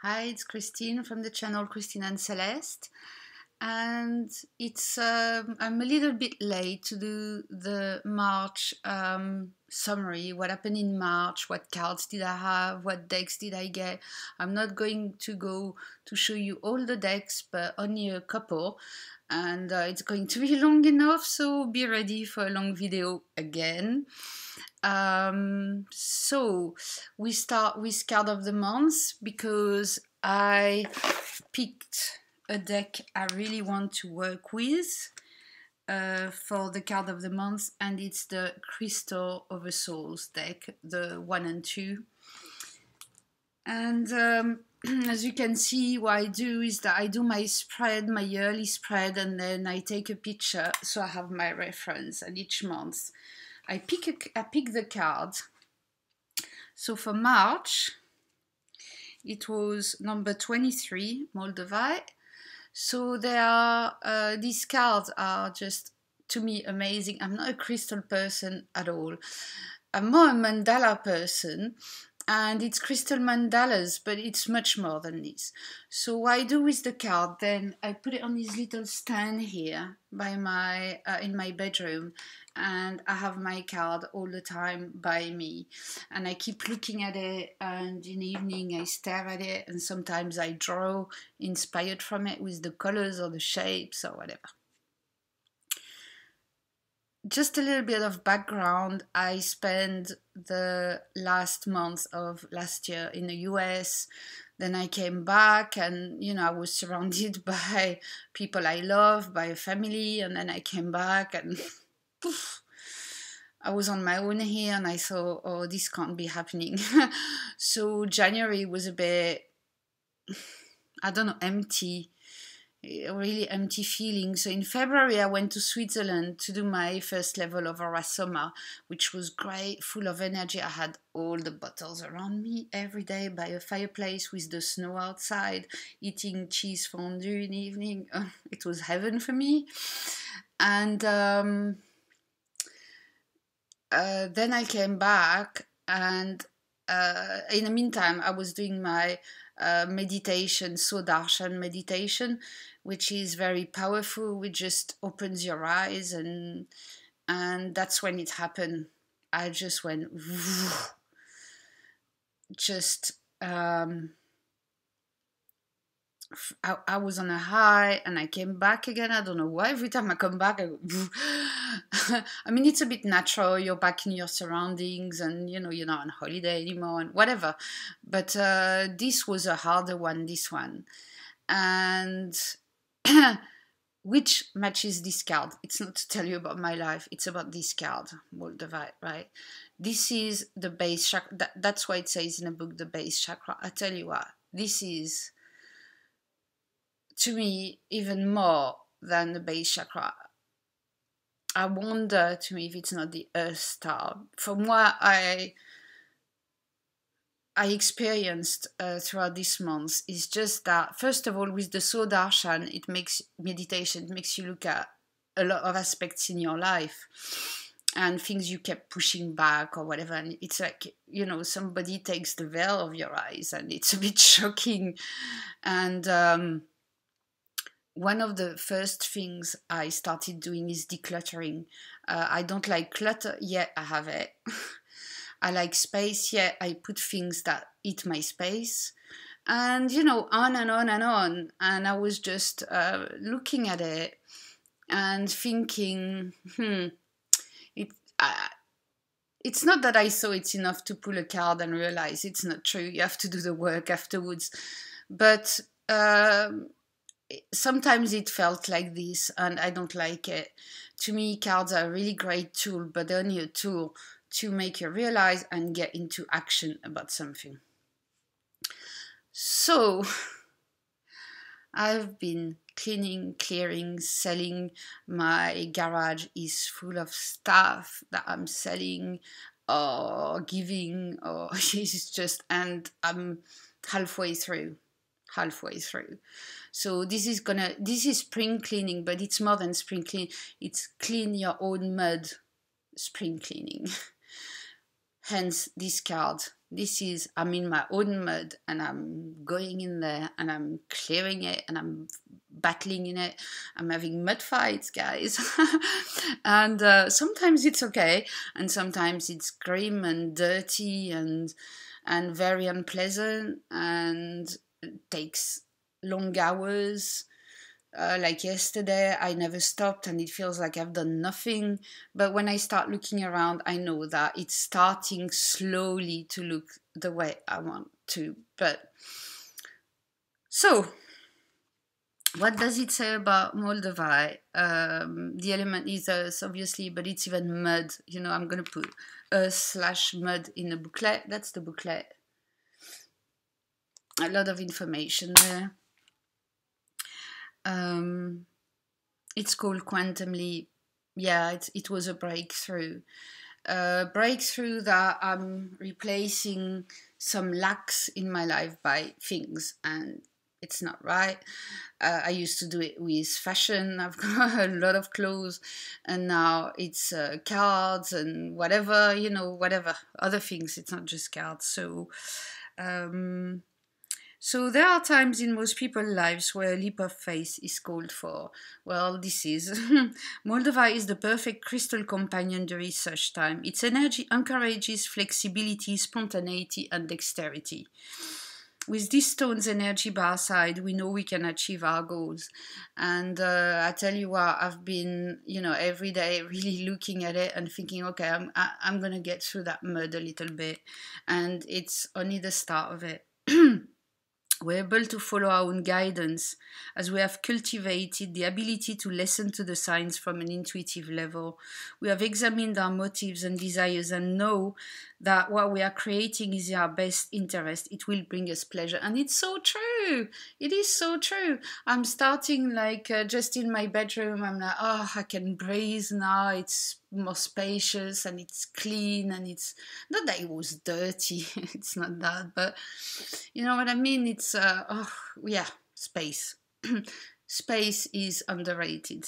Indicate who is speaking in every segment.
Speaker 1: Hi, it's Christine from the channel Christine and Celeste, and I'm a little bit late to do the March summary. What happened in March? What cards did I have? What decks did I get? I'm not going to go to show you all the decks, but only a couple, and it's going to be long enough. So be ready for a long video again. So we start with card of the month because I picked a deck I really want to work with for the card of the month, and it's the Crystal of Souls deck, the 1 and 2. And as you can see, what I do is that I do my spread, my yearly spread, and then I take a picture so I have my reference. And each month I pick the card. So for March, it was number 23, Moldavite. So these cards are just, to me, amazing. I'm not a crystal person at all. I'm more a mandala person, and it's crystal mandalas, but it's much more than this. So what I do with the card, then I put it on this little stand here by my in my bedroom, and I have my card all the time by me, and I keep looking at it, and in the evening I stare at it, and sometimes I draw inspired from it with the colors or the shapes or whatever. Just a little bit of background. I spent the last month of last year in the US. Then I came back, and I was surrounded by people I love, by a family, and then I came back and poof, I was on my own here, and I thought, oh, this can't be happening. So January was a bit, I don't know, empty. A really empty feeling. So in February I went to Switzerland to do my first level of Aura Soma, which was great, full of energy. I had all the bottles around me every day by a fireplace with the snow outside, eating cheese fondue in the evening. It was heaven for me. And then I came back, and in the meantime I was doing my meditation, Sudarshan meditation, which is very powerful, which just opens your eyes, and that's when it happened. I just went just I was on a high, and I came back again. I don't know why. Every time I come back, I mean, it's a bit natural. You're back in your surroundings, and you're not on holiday anymore, and whatever. But this was a harder one, this one. And which matches this card. It's not to tell you about my life. It's about this card, Moldavite, right? This is the base chakra. That's why it says in the book, the base chakra. I tell you what, this is, to me, even more than the base chakra. I wonder, to me, if it's not the Earth Star. From what I experienced throughout this month, is just that, first of all, with the Sudarshan, it makes meditation, it makes you look at a lot of aspects in your life and things you kept pushing back or whatever. And it's like, somebody takes the veil of your eyes, and it's a bit shocking. And one of the first things I started doing is decluttering. I don't like clutter, yet I have it. I like space, yet I put things that eat my space. And, on and on and on. And I was just looking at it and thinking, it's not that I saw it's enough to pull a card and realize it's not true. You have to do the work afterwards. But sometimes it felt like this, and I don't like it. To me, cards are a really great tool, but they're only a tool to make you realize and get into action about something. So I've been cleaning, clearing, selling. My garage is full of stuff that I'm selling or giving, or it's just, and I'm halfway through. So this is spring cleaning, but it's more than spring cleaning. It's clean your own mud spring cleaning. Hence this card, This is, I'm in my own mud and I'm going in there and I'm clearing it and I'm battling in it. I'm having mud fights, guys. And sometimes it's okay, and sometimes it's grim and dirty and very unpleasant, and it takes long hours. Like yesterday, I never stopped and it feels like I've done nothing. But when I start looking around, I know that it's starting slowly to look the way I want to. But so, what does it say about Moldavite? The element is earth, obviously, but it's even mud. You know, I'm going to put earth/mud in the booklet. That's the booklet. A lot of information there. It's called Quantum Leap. Yeah, it was a breakthrough. Breakthrough that I'm replacing some lacks in my life by things, and it's not right. I used to do it with fashion. I've got a lot of clothes, and now it's cards and whatever, you know, whatever other things. It's not just cards. So there are times in most people's lives where a leap of faith is called for. Well, this is. Moldavite is the perfect crystal companion during such time. Its energy encourages flexibility, spontaneity, and dexterity. With this stone's energy by our side, we know we can achieve our goals. And I tell you what, I've been, you know, every day really looking at it and thinking, okay, I'm going to get through that mud a little bit. And it's only the start of it. We're able to follow our own guidance as we have cultivated the ability to listen to the signs from an intuitive level. We have examined our motives and desires and know that what we are creating is in our best interest. It will bring us pleasure. And it's so true. It is so true. I'm starting like just in my bedroom. I'm like, oh, I can breathe now. It's more spacious and it's clean, and it's not that it was dirty. It's not that, but you know what I mean? It's, yeah, space. Space is underrated.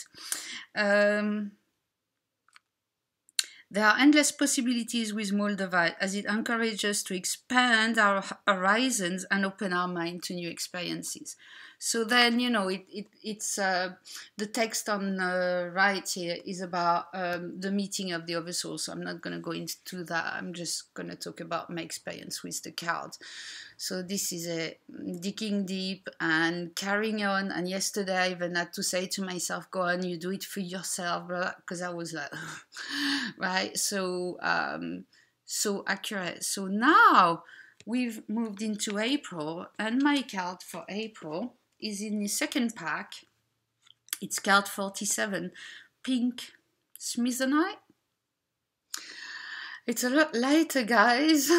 Speaker 1: There are endless possibilities with Moldavite as it encourages us to expand our horizons and open our mind to new experiences. So then, you know, it's the text on the right here is about the meeting of the oversoul. So I'm not going to go into that. I'm just going to talk about my experience with the card. So this is it, digging deep and carrying on. And yesterday I even had to say to myself, go on, you do it for yourself, because I was like, right? So, so accurate. So now we've moved into April, and my card for April is in the second pack. It's card 47, Pink Smithsonite. It's a lot lighter, guys.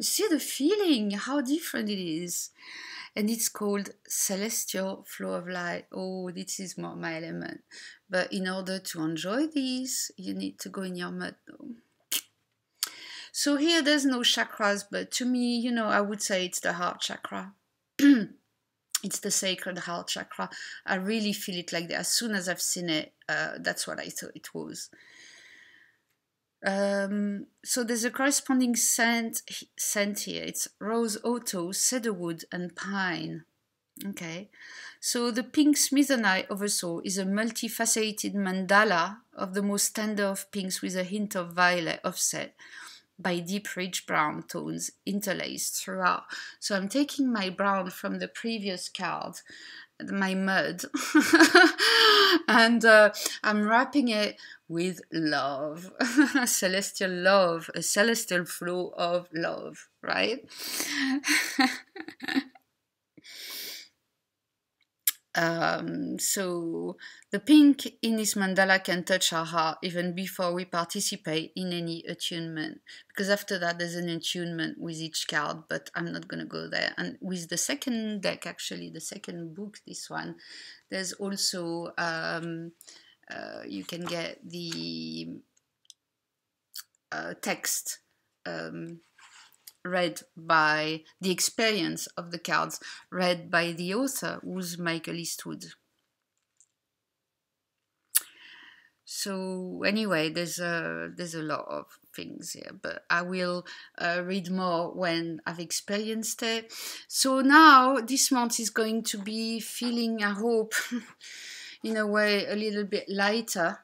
Speaker 1: See the feeling, how different it is. And it's called Celestial Flow of Light. Oh, this is more my element. But in order to enjoy these, you need to go in your mud, though. So here there's no chakras, but to me, you know, I would say it's the heart chakra. It's the sacred heart chakra. I really feel it like that. As soon as I've seen it, that's what I thought it was. So there's a corresponding scent here. It's rose otto, cedarwood, and pine. Okay, so the pink smithsonite oversoul is a multifaceted mandala of the most tender of pinks with a hint of violet offset by deep rich brown tones interlaced throughout. So I'm taking my brown from the previous card, my mud, and I'm wrapping it with love, celestial love, a celestial flow of love, right? So the pink in this mandala can touch our heart even before we participate in any attunement, because after that there's an attunement with each card, but I'm not going to go there. And with the second deck, actually the second book, this one, there's also you can get the text read by the experience of the cards, read by the author, who's Michael Eastwood. So anyway, there's a lot of things here, but I will read more when I've experienced it. So now this month is going to be feeling, I hope, in a way a little bit lighter,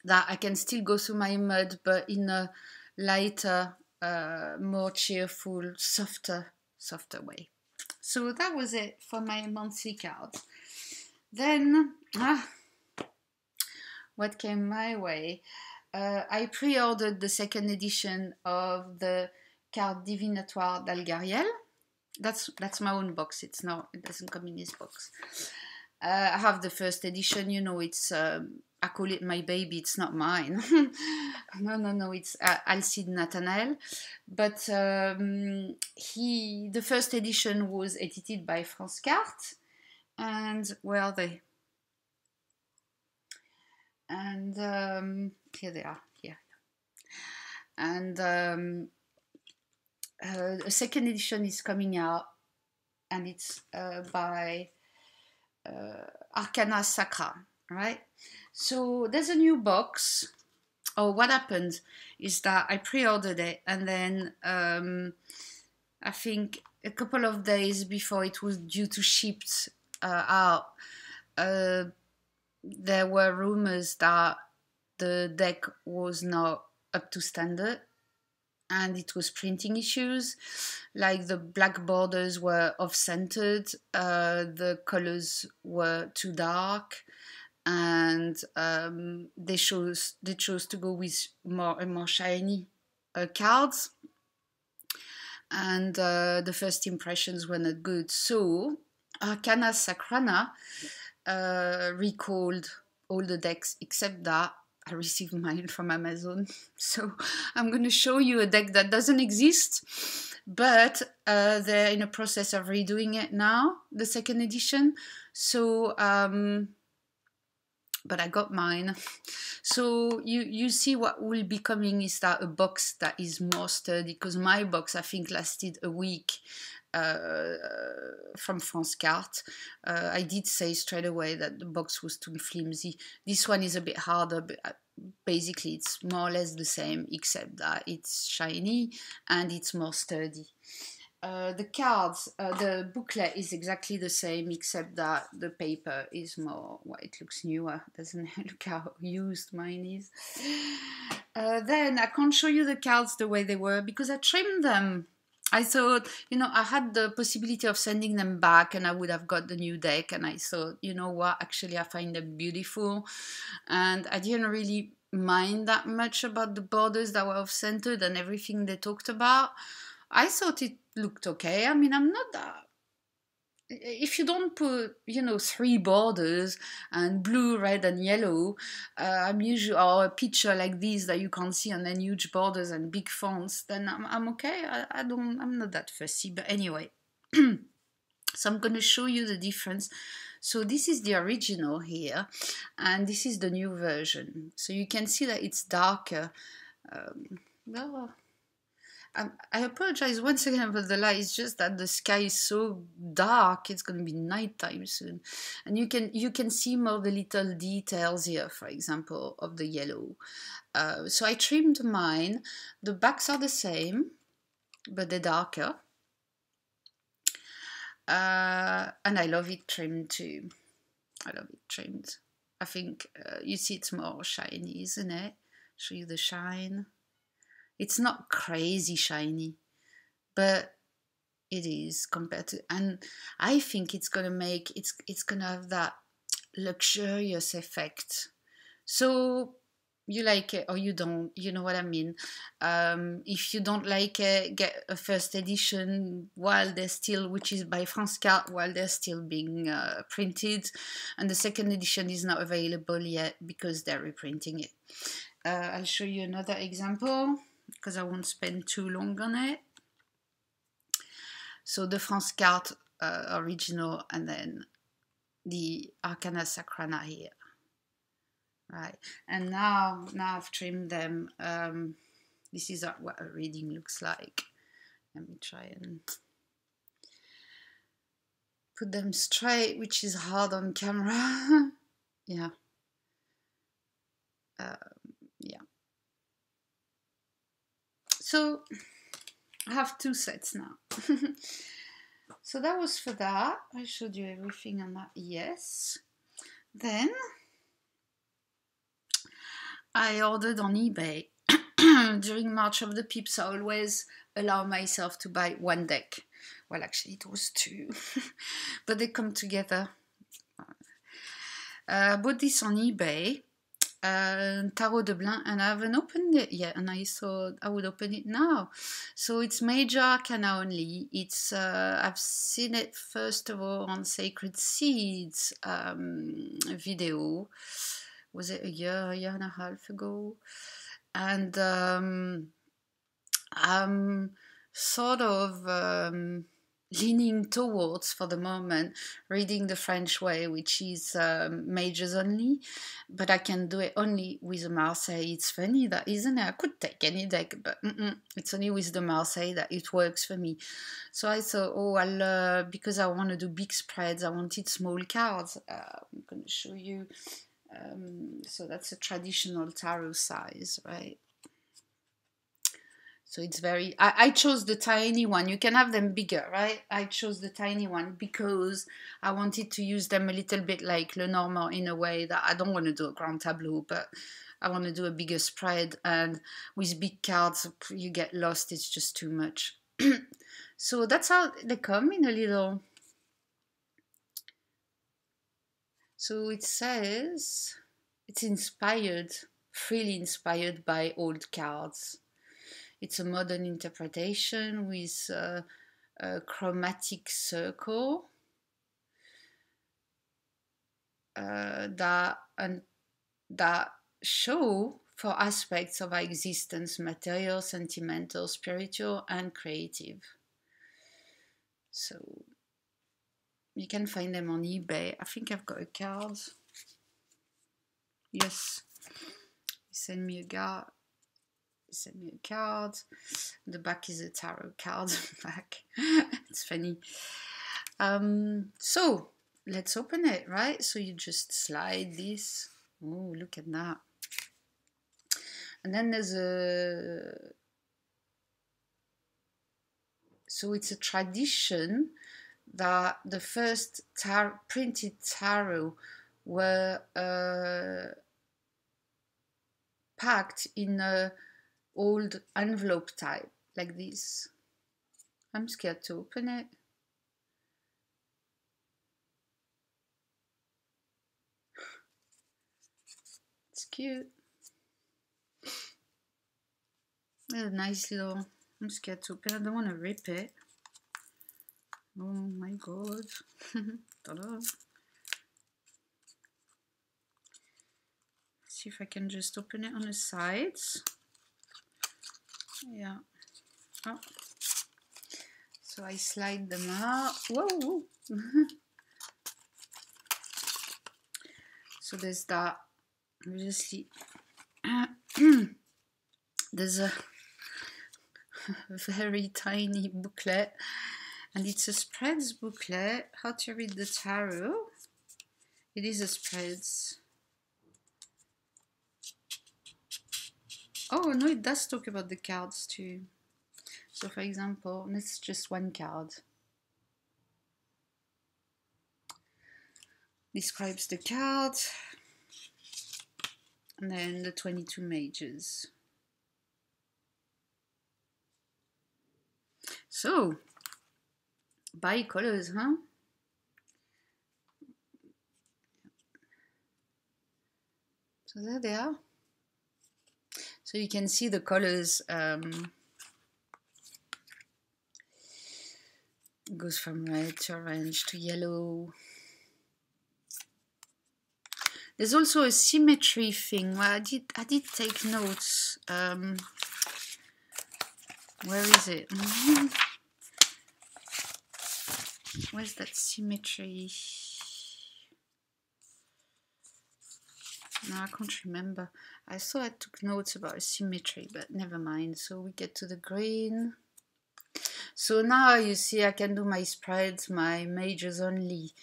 Speaker 1: that I can still go through my mud, but in a lighter, more cheerful, softer way. So that was it for my monthly card. Then, what came my way? I pre-ordered the second edition of the Carte Divinatoire d'Algariel. That's my own box. It doesn't come in this box. I have the first edition. You know, it's I call it my baby. It's not mine. No. It's Alcide Nathanael. But the first edition was edited by France Carte, and where are they? And here they are. Here. And a second edition is coming out, and it's by Arcana Sacra, right? So there's a new box. Oh, what happened is that I pre-ordered it, and then I think a couple of days before it was due to ship out, there were rumors that the deck was not up to standard, and it was printing issues, like the black borders were off-centered, the colors were too dark, and they chose to go with more shiny cards, and the first impressions were not good. So Arcana Sacrana recalled all the decks except that. I received mine from Amazon, so I'm going to show you a deck that doesn't exist, but they're in a process of redoing it now, the second edition. So, but I got mine. So you see what will be coming is that a box that is more sturdy, because my box I think lasted a week. From France Carte. I did say straight away that the box was too flimsy. This one is a bit harder, but basically it's more or less the same, except that it's shiny and it's more sturdy. The cards, the booklet is exactly the same, except that the paper is more, well, it looks newer, doesn't it? Look how used mine is. Then I can't show you the cards the way they were because I trimmed them. I thought, I had the possibility of sending them back and I would have got the new deck, and I thought, you know what, actually I find them beautiful, and I didn't really mind that much about the borders that were off-centered and everything they talked about. I thought it looked okay. I mean, I'm not that... If you don't put, 3 borders and blue, red, and yellow, I'm usually, or a picture like this that you can't see, and then huge borders and big fonts, then I'm okay. I'm not that fussy. But anyway, so I'm going to show you the difference. So this is the original here, and this is the new version. So you can see that it's darker. I apologize once again for the light. It's just that the sky is so dark. It's going to be nighttime soon, and you can see more the little details here, for example, of the yellow. So I trimmed mine. The backs are the same, but they're darker, and I love it trimmed too. I love it trimmed. I think you see it's more shiny, isn't it? Show you the shine. It's not crazy shiny, but it is compared to, and I think it's gonna make, it's gonna have that luxurious effect. So you like it or you don't, you know what I mean. If you don't like it, get a first edition while they're still, which is by France Carte, while they're still being printed, and the second edition is not available yet because they're reprinting it. I'll show you another example, because I won't spend too long on it. So the France Carte original, and then the Arcana Sacrana here. Right, and now I've trimmed them. This is what a reading looks like. Let me try and put them straight, which is hard on camera. Yeah. Yeah. So I have 2 sets now. So that was for that. I showed you everything on that. Yes. Then I ordered on eBay. During March of the Pips, I always allow myself to buy 1 deck. Well, actually, it was 2, but they come together. I bought this on eBay, Tarot de Blain, and I haven't opened it yet, and I thought I would open it now. So it's Major Arcana only. It's I've seen it first of all on Sacred Seeds video. Was it a year and a half ago? And I'm sort of leaning towards, for the moment, reading the French way, which is majors only, but I can do it only with the Marseille. It's funny that, isn't it? I could take any deck, but it's only with the Marseille that it works for me. So I thought, oh, I'll because I want to do big spreads, I wanted small cards. I'm going to show you. So that's a traditional tarot size, right? So it's very, I chose the tiny one. You can have them bigger, right? I chose the tiny one because I wanted to use them a little bit like Lenormand, in a way that I don't want to do a grand tableau, but I want to do a bigger spread. And with big cards, you get lost. It's just too much. So that's how they come in a little. So it says it's inspired, freely inspired by old cards. It's a modern interpretation with a chromatic circle that show for aspects of our existence: material, sentimental, spiritual, and creative. So you can find them on eBay. I think I've got a card. Yes, send me a card. Send me a card. The back is a tarot card back. It's funny. So let's open it, right? So you just slide this. Oh, look at that. And then there's a, so it's a tradition that the first printed tarot were packed in a old envelope type, like this. I'm scared to open it. It's cute. A nice little, I'm scared to open it. I don't want to rip it. Oh my god. Ta-da. See if I can just open it on the sides. Yeah. Oh. So I slide them out. Whoa. So there's that. Obviously, there's a very tiny booklet, and it's a spreads booklet. How to read the tarot. It is a spreads. Oh no, it does talk about the cards too. So for example, it's just 1 card. Describes the card, and then the 22 majors. So, bi-colors, huh? So there they are. So you can see the colors goes from red to orange to yellow. There's also a symmetry thing where I did take notes. Where is it? Where's that symmetry? No, I can't remember. I thought I took notes about symmetry, but never mind. So we get to the green. So now you see I can do my spreads, my majors only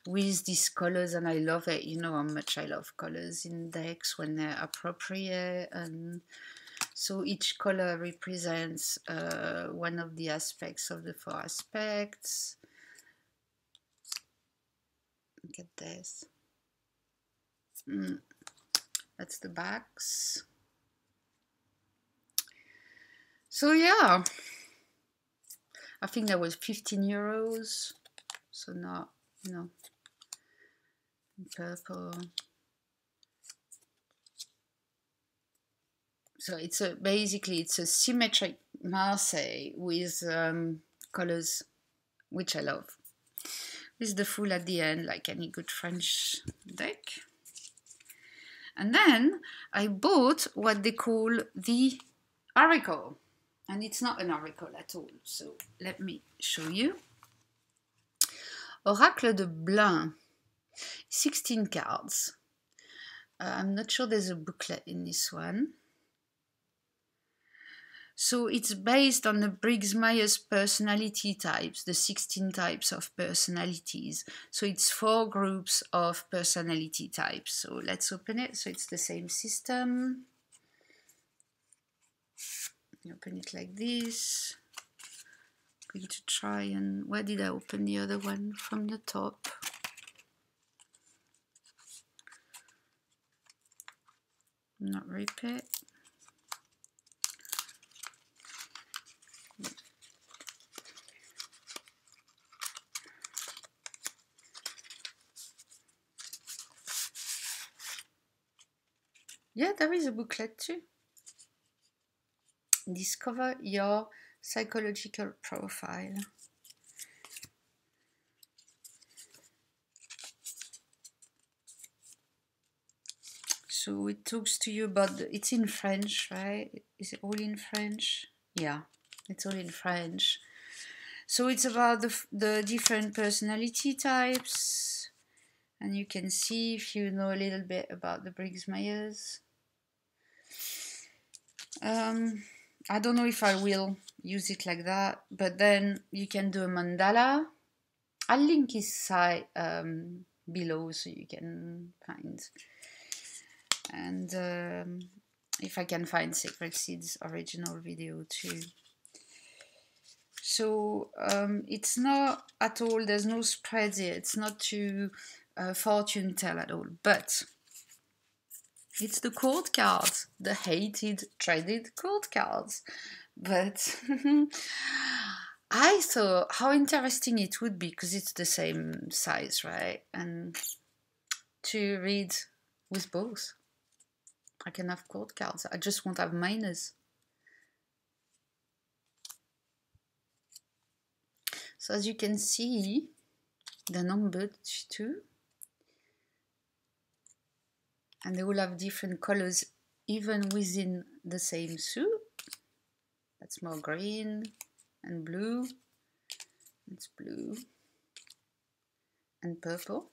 Speaker 1: with these colors, and I love it. You know how much I love colors in decks when they're appropriate, and So each color represents one of the aspects of the 4 aspects. Look at this. That's the backs. So yeah, I think that was 15 euros. So not, you know, purple. So it's basically it's a symmetric Marseille with colors, which I love. With the full at the end, like any good French deck. And then I bought what they call the Oracle. And it's not an Oracle at all. So let me show you. Oracle de Blain. 16 cards. I'm not sure there's a booklet in this one. So it's based on the Briggs-Myers personality types, the 16 types of personalities. So it's 4 groups of personality types. So let's open it. So it's the same system. You open it like this. I'm going to try and... Where did I open the other one? From the top. Not rip it. Yeah, there is a booklet too. Discover your psychological profile. So it talks to you about, it's in French, right? Is it all in French? Yeah, it's all in French. So it's about the different personality types. And you can see if you know a little bit about the Briggs-Myers. I don't know if I will use it like that, but then you can do a mandala. I'll link his site below so you can find. And if I can find Sacred Seeds original video too. So it's not at all, there's no spreads here. It's not to fortune tell at all, but it's the court cards, the hated, dreaded court cards. But I thought how interesting it would be, because it's the same size, right? And to read with both. I can have court cards, I just won't have minors. So as you can see, they're numbered too. And they all have different colors even within the same suit. That's more green and blue. It's blue and purple.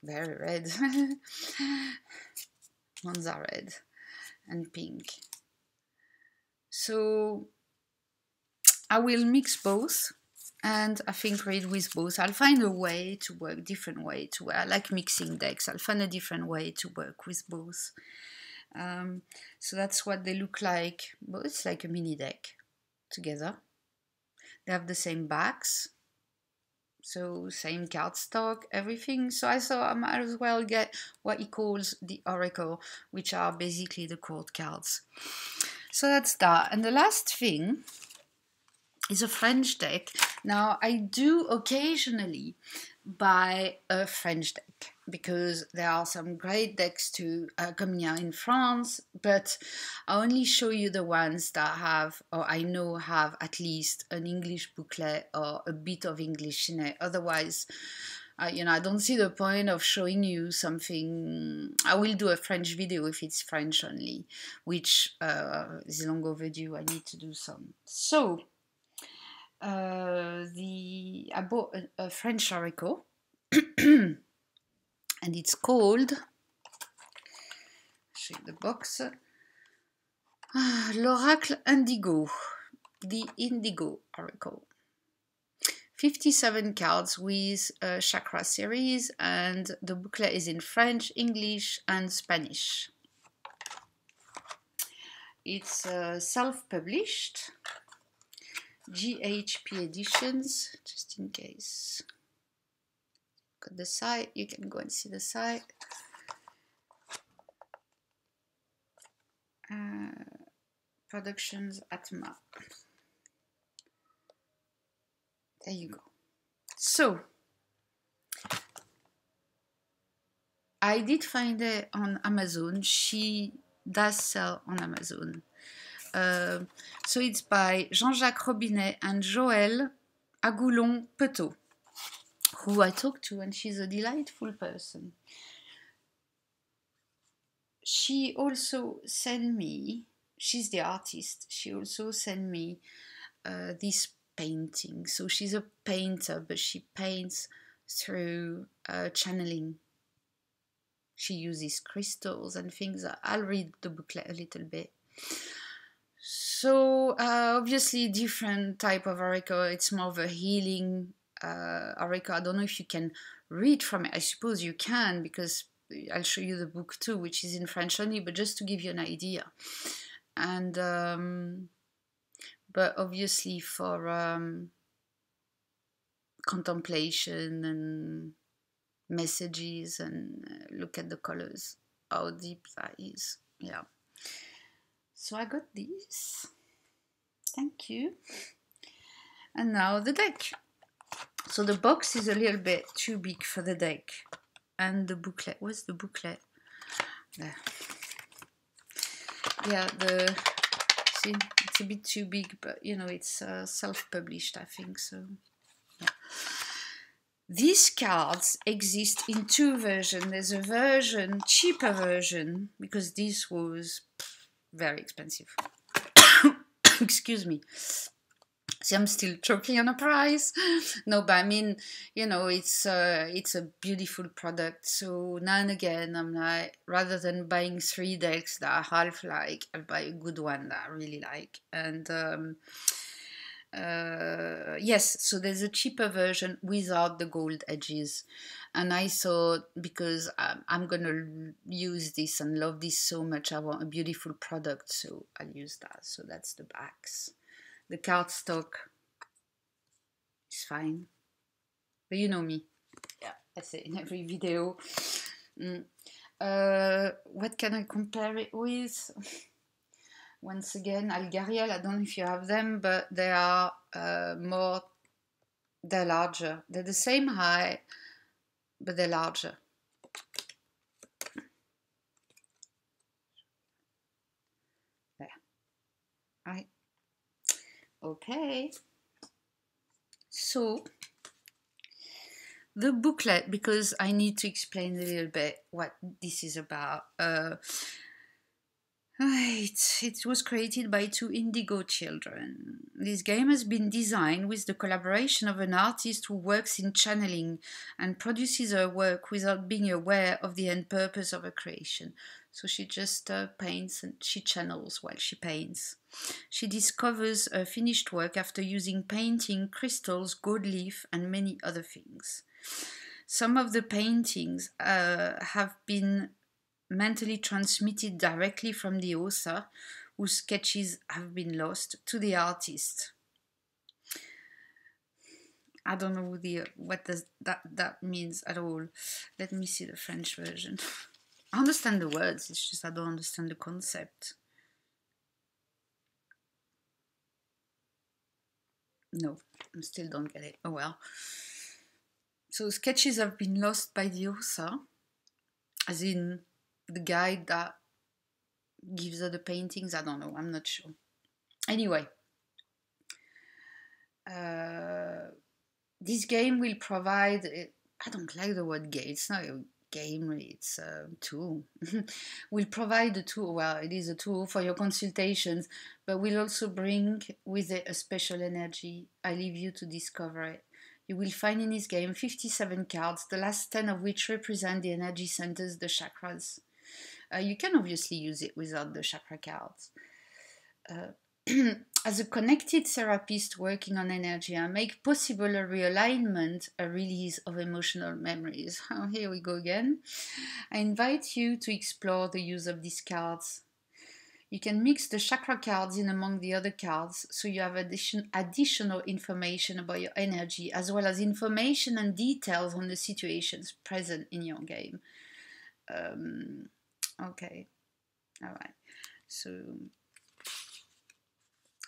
Speaker 1: Very red. Ones are red and pink. So I will mix both, and I think read with both. I'll find a way to work, different way to work. I like mixing decks. I'll find a different way to work with both. So that's what they look like. But it's like a mini deck together. They have the same backs. So same cardstock, everything. So I thought I might as well get what he calls the Oracle, which are basically the court cards. So that's that. And the last thing is a French deck. Now I do occasionally buy a French deck because there are some great decks too coming out in France, but I only show you the ones that have, or I know have at least an English booklet or a bit of English in it. Otherwise, you know, I don't see the point of showing you something. I will do a French video if it's French only, which is long overdue. I need to do some. So I bought a French Oracle and it's called, show you the box, L'Oracle Indigo, the Indigo Oracle. 57 cards with a chakra series, and the booklet is in French, English, and Spanish. It's self-published, GHP Editions, just in case. Got the site, you can go and see the site. Productions Atma. There you go. So, I did find it on Amazon. She does sell on Amazon. So it's by Jean-Jacques Robinet and Joëlle Agoulon-Petot, who I talked to, and she's a delightful person. She also sent me, she's the artist, she also sent me this painting. So she's a painter, but she paints through channeling. She uses crystals and things. I'll read the booklet a little bit. So obviously different type of oracle. It's more of a healing oracle. I don't know if you can read from it. I suppose you can, because I'll show you the book too, which is in French only, but just to give you an idea. And but obviously for contemplation and messages, and look at the colors, how deep that is. Yeah. So I got this. Thank you. And now the deck. So the box is a little bit too big for the deck. And the booklet. Where's the booklet? There. Yeah, see, it's a bit too big, but you know, it's self-published, I think, so yeah. These cards exist in two versions. There's a version, cheaper version, because this was very expensive. Excuse me. See, I'm still choking on a price. No, but I mean, you know, it's a beautiful product. So now and again, I'm like, rather than buying 3 decks that I half like, I'll buy a good one that I really like. And yes, so there's a cheaper version without the gold edges. And I thought, because I'm gonna use this and love this so much, I want a beautiful product, so I'll use that. So that's the backs. The cardstock is fine, but you know me. Yeah, I say in every video. What can I compare it with? Once again, Algariel, I don't know if you have them, but they are they're larger. They're the same height, but they're larger. There. Right. Okay. So, the booklet, because I need to explain a little bit what this is about. It was created by 2 indigo children. This game has been designed with the collaboration of an artist who works in channeling and produces her work without being aware of the end purpose of her creation. So she just paints and she channels while she paints. She discovers her finished work after using painting, crystals, gold leaf, and many other things. Some of the paintings have been mentally transmitted directly from the author, whose sketches have been lost, to the artist. I don't know what does that means at all. Let me see the French version. I understand the words, it's just I don't understand the concept. No, I still don't get it. Oh well. So sketches have been lost by the author, as in the guy that gives her the paintings. I don't know, I'm not sure. Anyway, this game will provide, I don't like the word game, it's not a game, it's a tool. Will provide a tool, well, it is a tool for your consultations, but will also bring with it a special energy. I leave you to discover it. You will find in this game 57 cards, the last 10 of which represent the energy centers, the chakras. You can obviously use it without the chakra cards. As a connected therapist working on energy, I make possible a realignment, a release of emotional memories. Oh, here we go again. I invite you to explore the use of these cards. You can mix the chakra cards in among the other cards so you have additional information about your energy as well as information and details on the situations present in your game. Okay, all right. So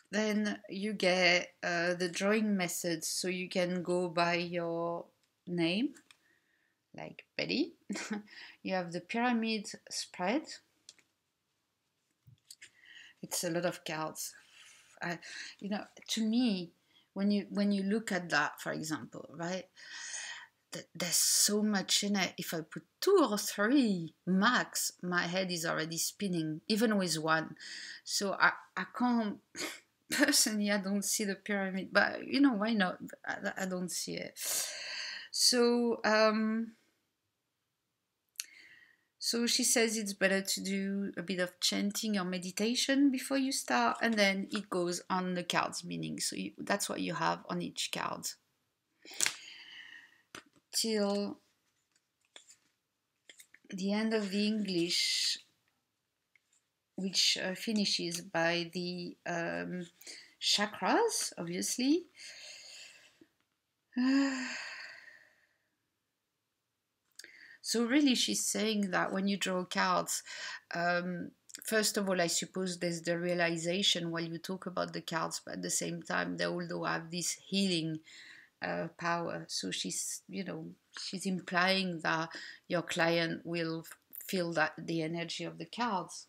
Speaker 1: then you get the drawing methods, so you can go by your name, like Betty. You have the pyramid spread. It's a lot of cards. To me, when you look at that, for example, right, there's so much in it. If I put 2 or 3 max, my head is already spinning, even with 1. So I can't. Personally, I don't see the pyramid, but why not? I don't see it. So so she says it's better to do a bit of chanting or meditation before you start, and then it goes on the card's meaning. So that's what you have on each card. Till the end of the English, which finishes by the chakras, obviously. So really she's saying that when you draw cards, first of all, I suppose there's the realization while you talk about the cards, but at the same time, they also have this healing power. So she's implying that your client will feel that the energy of the cards.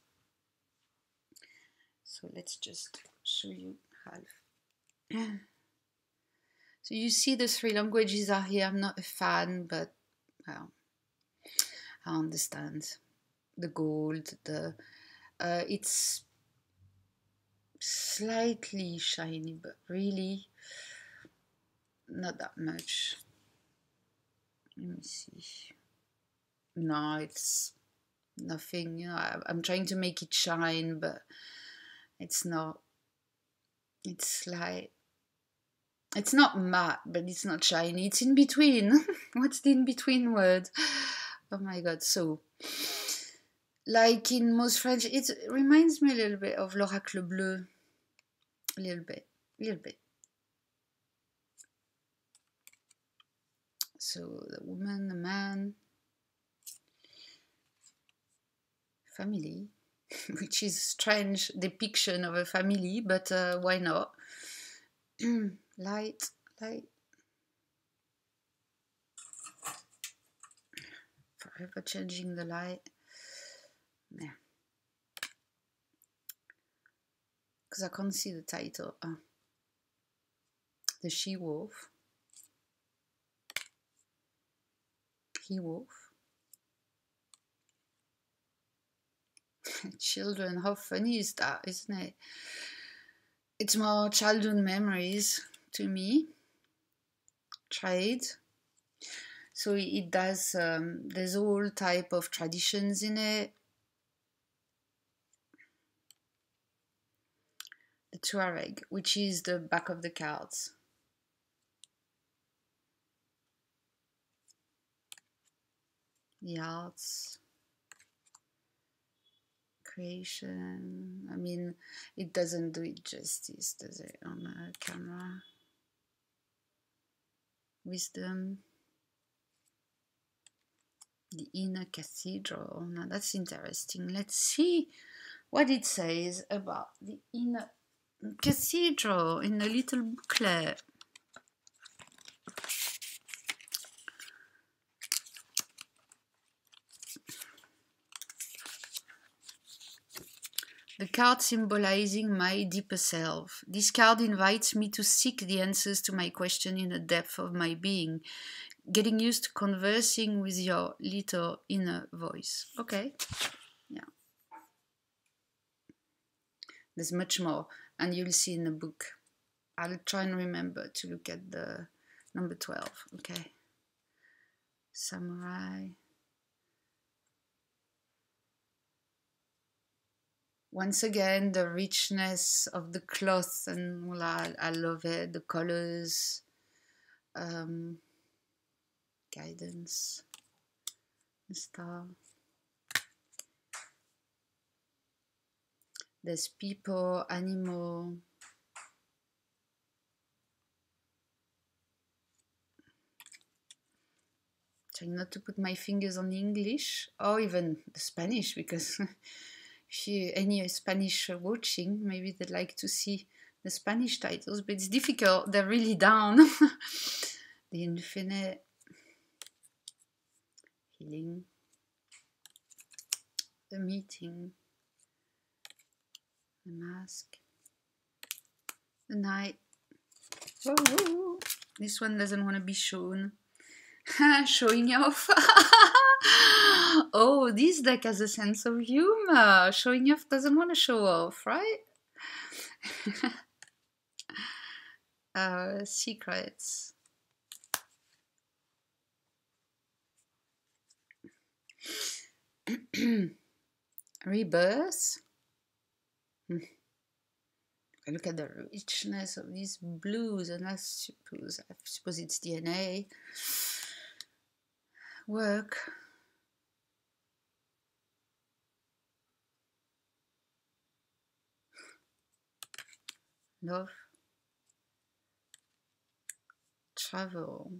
Speaker 1: So let's just show you half. So you see the 3 languages are here. I'm not a fan, but well, I understand. The gold, it's slightly shiny, but really not that much. Let me see. No, it's nothing. I'm trying to make it shine, but it's not. It's like, it's not matte, but it's not shiny. It's in between. What's the in between word? Oh my god. So, like in most French, it reminds me a little bit of l'Oracle Bleu. A little bit. So the woman, the man, family, which is a strange depiction of a family, but why not? Light. Forever changing the light. Yeah. Because I can't see the title. The she-wolf. He-wolf. Children, how funny is that, isn't it? It's more childhood memories to me. Trade. So it does, there's all type of traditions in it. The Tuareg, which is the back of the cards. The arts. Creation. I mean, it doesn't do it justice, does it, on a camera? Wisdom. The inner cathedral. Now that's interesting. Let's see what it says about the inner cathedral in a little booklet. The card symbolizing my deeper self. This card invites me to seek the answers to my question in the depth of my being, getting used to conversing with your little inner voice. Okay, yeah. There's much more, and you'll see in the book. I'll try and remember to look at the number 12, okay. Samurai. once again, the richness of the cloth, and I love it. The colors, guidance, the star. There's people, animal. Trying not to put my fingers on the English or even the Spanish, because if you any Spanish watching, maybe they'd like to see the Spanish titles, but it's difficult. They're really down. The infinite, healing, the meeting, the mask, the night. Whoa. This one doesn't want to be shown. Showing off. Oh, this deck has a sense of humor. Showing off doesn't want to show off, right? Secrets. Rebirth. Look at the richness of these blues, and I suppose it's DNA. Work. Love. Travel.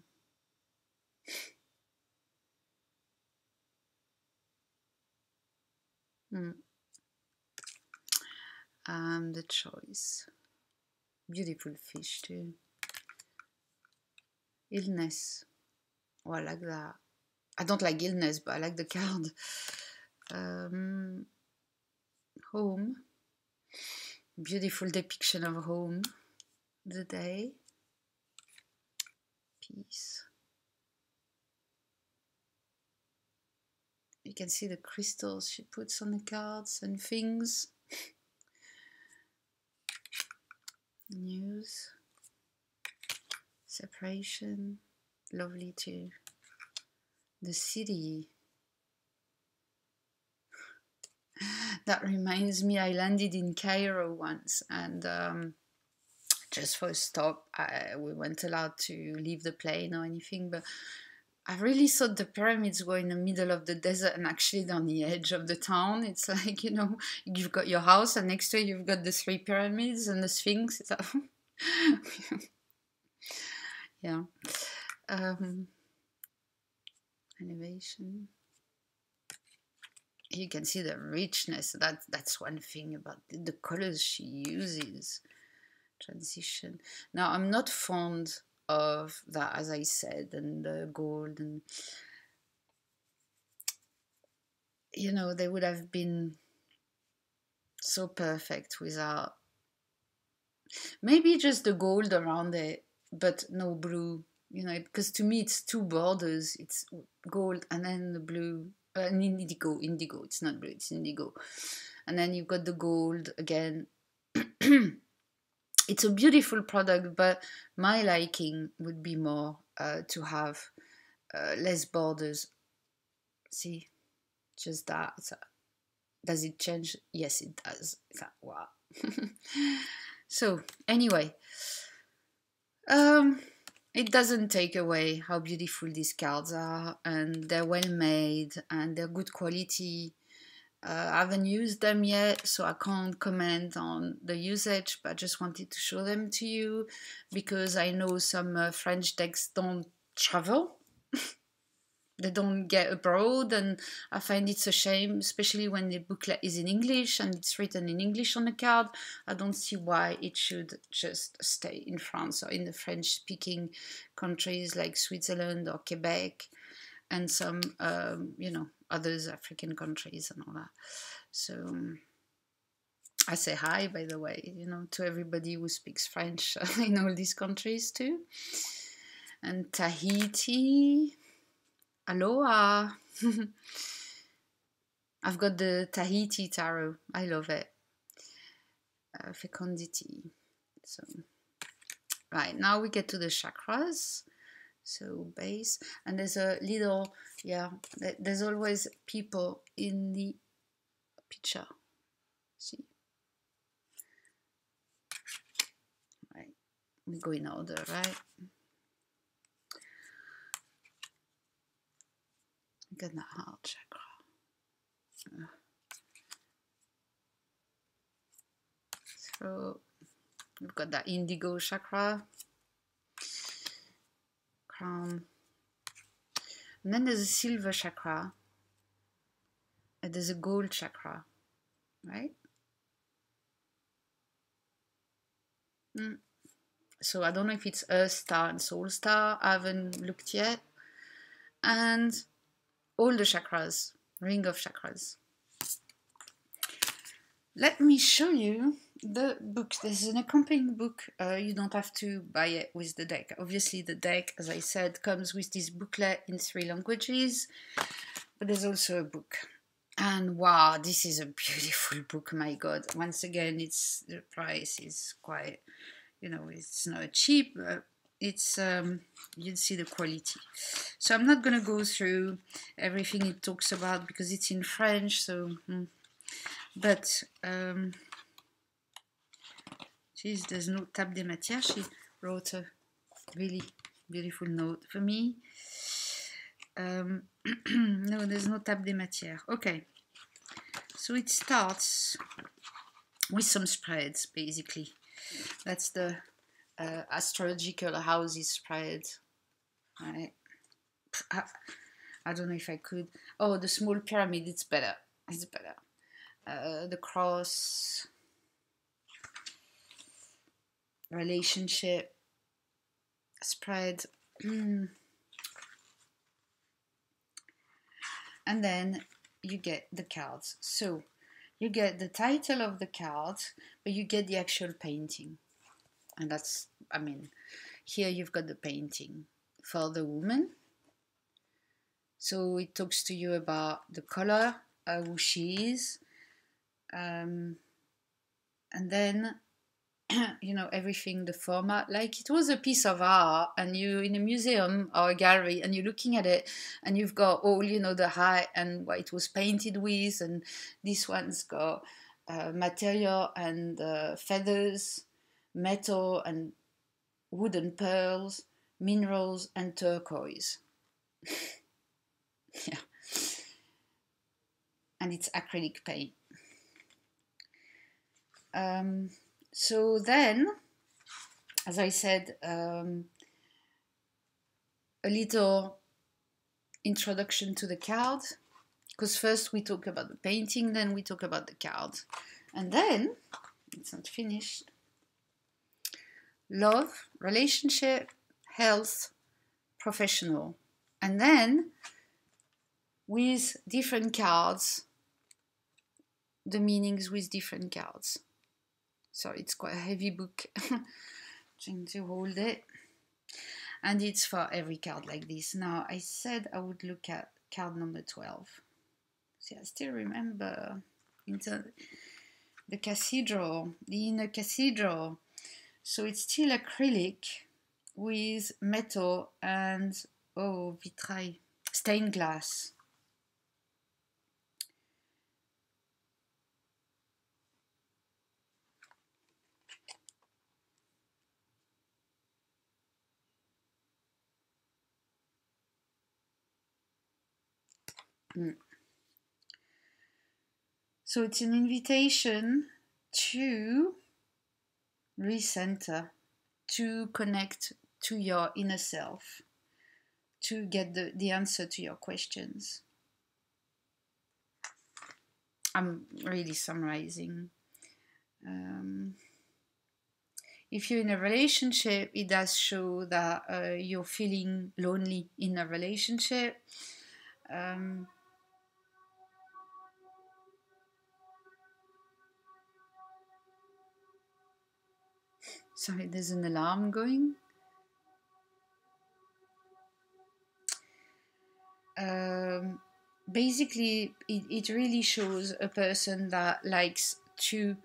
Speaker 1: The choice. Beautiful fish too. Illness. Oh, I like that. I don't like illness, but I like the card. Home. Beautiful depiction of home. The day. Peace. You can see the crystals she puts on the cards and things. News. Separation. Lovely too. The city. That reminds me, I landed in Cairo once, and just for a stop, we weren't allowed to leave the plane or anything, but I really thought the pyramids were in the middle of the desert, and actually they're on the edge of the town. It's like, you know, you've got your house and next to it you've got the 3 pyramids and the Sphinx. It's like yeah. Elevation. You can see the richness. That's one thing about the colors she uses. Transition. Now, I'm not fond of that, as I said, and the gold, and you know, they would have been so perfect without maybe just the gold around it, but no blue, you know, because to me it's 2 borders. It's gold and then the blue, indigo, it's not blue, it's indigo, and then you've got the gold again. It's a beautiful product, but my liking would be more to have less borders. See, just that. Does it change? Yes, it does. Wow. So anyway, it doesn't take away how beautiful these cards are, and they're well made and they're good quality. I haven't used them yet, so I can't comment on the usage, but I just wanted to show them to you because I know some French decks don't travel. They don't get abroad, and I find it's a shame, especially when the booklet is in English and it's written in English on the card. I don't see why it should just stay in France or in the French-speaking countries like Switzerland or Quebec and some, you know, others African countries and all that. So I say hi, by the way, you know, to everybody who speaks French in all these countries too. And Tahiti. Aloha! I've got the Tahiti Tarot. I love it. Fecundity. So, right, now we get to the chakras. So, base. And there's a little, yeah, there's always people in the picture. See? we go in order, right? We got the heart chakra. So we've got the indigo chakra, crown. And then there's a silver chakra. And there's a gold chakra, right? So I don't know if it's Earth Star and Soul Star. I haven't looked yet. And all the chakras, ring of chakras. Let me show you the book. There's an accompanying book. You don't have to buy it with the deck. Obviously, the deck, as I said, comes with this booklet in 3 languages. But there's also a book. And wow, this is a beautiful book, my God. Once again, the price is quite, you know, it's not cheap, but it's, you'd see the quality. So I'm not going to go through everything it talks about because it's in French, so, but, geez, there's no Table des Matières. She wrote a really beautiful note for me. No, there's no Table des Matières. Okay, so it starts with some spreads, basically. That's the astrological houses spread, right? I don't know if I could. Oh, the small pyramid, it's better. It's better. The cross, relationship, spread. And then you get the cards. So you get the title of the card, but you get the actual painting. And that's, I mean, here you've got the painting for the woman. So it talks to you about the color, who she is. And then, you know, everything, the format, like it was a piece of art and you in a museum or a gallery and you're looking at it and you've got all, you know, the height and what it was painted with, and this one's got material and feathers, metal and wooden pearls, minerals and turquoise. Yeah. And it's acrylic paint. So then, as I said, a little introduction to the card, because first we talk about the painting, then we talk about the card, and then, it's not finished, love, relationship, health, professional, and then with different cards, the meanings with different cards. So it's quite a heavy book, trying to hold it. And it's for every card like this. Now, I said I would look at card number 12. See, I still remember into the cathedral, the inner cathedral. So it's still acrylic with metal and, oh, vitrail, stained glass. So it's an invitation to recenter, to connect to your inner self, to get the answer to your questions. I'm really summarizing. If you're in a relationship, it does show that you're feeling lonely in a relationship. Sorry, there's an alarm going. Basically, it really shows a person that likes to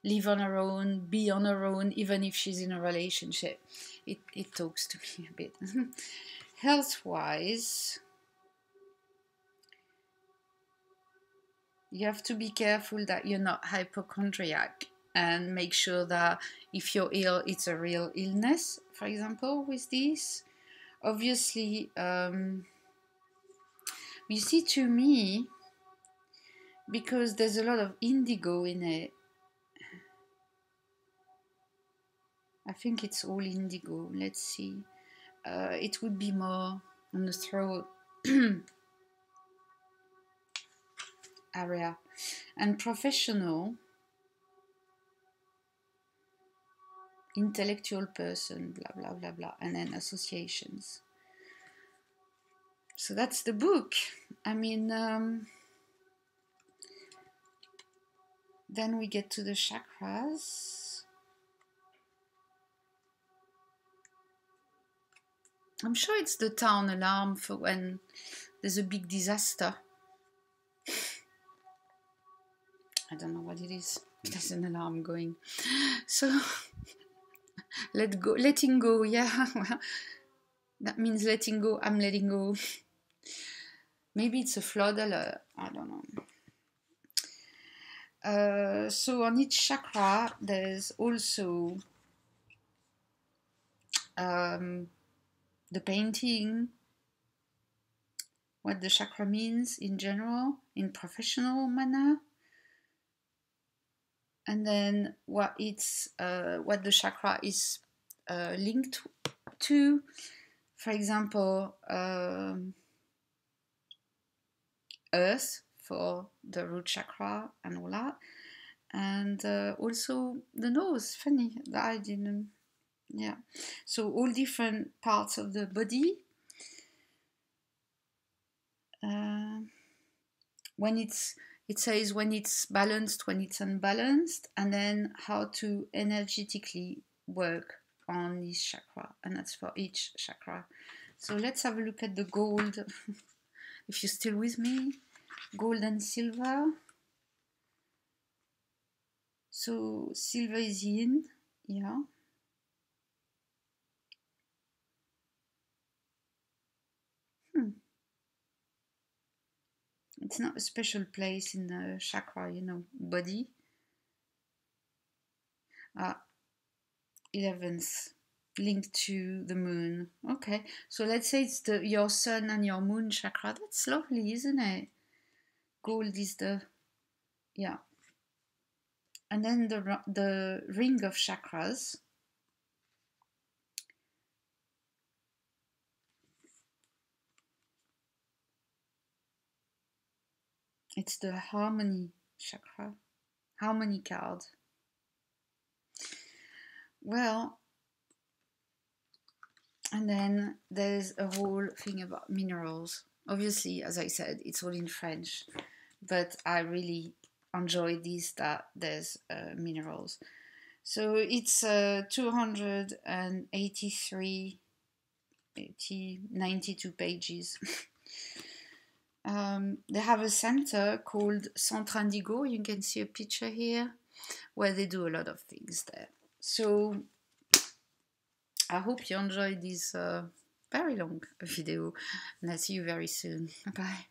Speaker 1: live on her own, be on her own, even if she's in a relationship. It talks to me a bit. Health-wise, you have to be careful that you're not hypochondriac. and make sure that if you're ill, it's a real illness, for example, with this. Obviously, you see, to me, because there's a lot of indigo in it, I think it's all indigo. Let's see. It would be more on the throat area. And professional, intellectual person, blah, blah, blah, blah. And then associations. So that's the book. I mean, then we get to the chakras. I'm sure it's the town alarm for when there's a big disaster. I don't know what it is. There's an alarm going. So, letting go, yeah. That means letting go. I'm letting go. Maybe it's a flood alert. I don't know. So on each chakra, there's also the painting, what the chakra means in general, in professional manner, and then what the chakra is linked to. For example, earth for the root chakra and all that, and also the nose. Funny that I didn't. Yeah, so all different parts of the body. When it says when it's balanced, when it's unbalanced, and then how to energetically work on this chakra, and that's for each chakra. So let's have a look at the gold. If you're still with me, gold and silver. So silver is yin, yeah. It's not a special place in the chakra, body. 11th, linked to the moon. Okay, so let's say it's your sun and your moon chakra. That's lovely, isn't it? Gold is yeah. And then the ring of chakras. It's the harmony chakra, harmony card. Well, and then there's a whole thing about minerals. Obviously, as I said, it's all in French, but I really enjoy this, that there's minerals. So it's 283, 92 pages. They have a center called Centre Indigo. You can see a picture here where they do a lot of things there. So I hope you enjoyed this very long video, and I'll see you very soon. Bye.